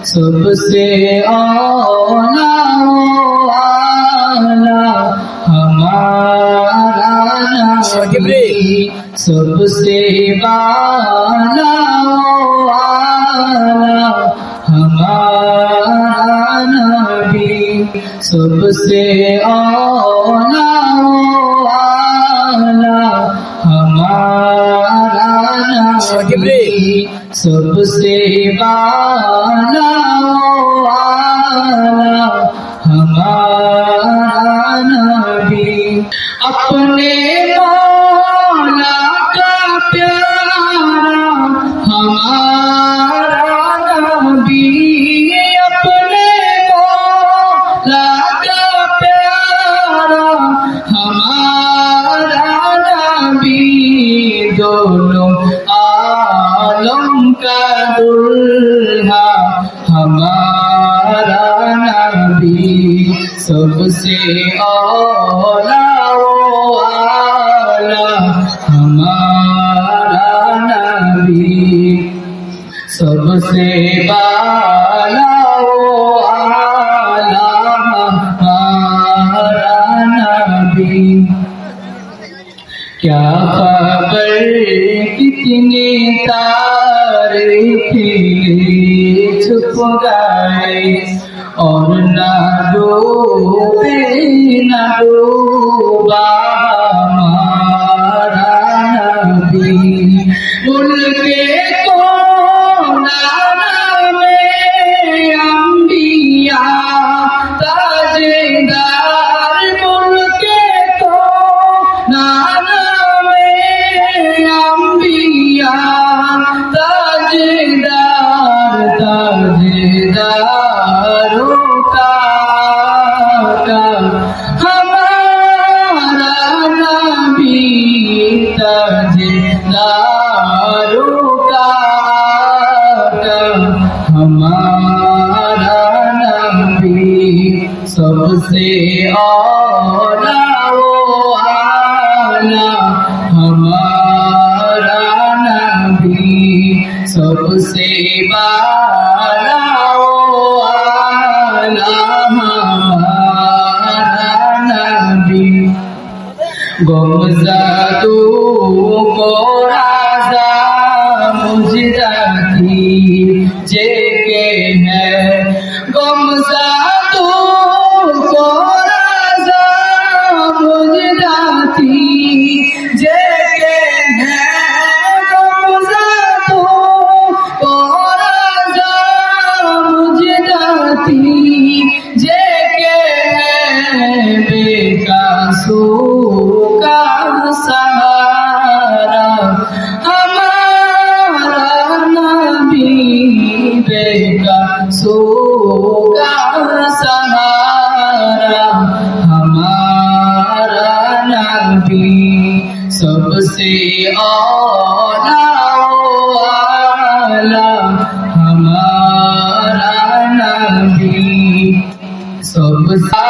सबसे औला वाला हमारा नबी, सबसे बाला वाला हमारा नबी, सबसे औला वाला हमारा नबी, सबसे बाला वाला हमारा नबी। अपने मौला का प्यारा हमारा नबी, अपने मौला का प्यारा हमारा नबी, दोनों आलम का दुल्हा हमारा नबी, सबसे औला वाला हमारा नबी, सबसे बाला वाला हमारा नबी। क्या खबर कितने तारे खिले छुप गए, और ना डूबे ना डूबा हमारा नबी, उनके कोना में अंबिया ताजेदार, उनके कोना ताजेदारों का हमारा नबी, ताजेदारों का हमारा नबी, सबसे औला वाला हमारा नबी, सबसे बाला वाला हमारा नबी। गमज़दों को राज़ा मुजदाती जेके है, गमज़दों को राज़ा मुजदाती जेके है, का सहारा हमारा नबी, बेकसों का सहारा हमारा नबी, सबसे औला वाला हमारा नबी, सबसे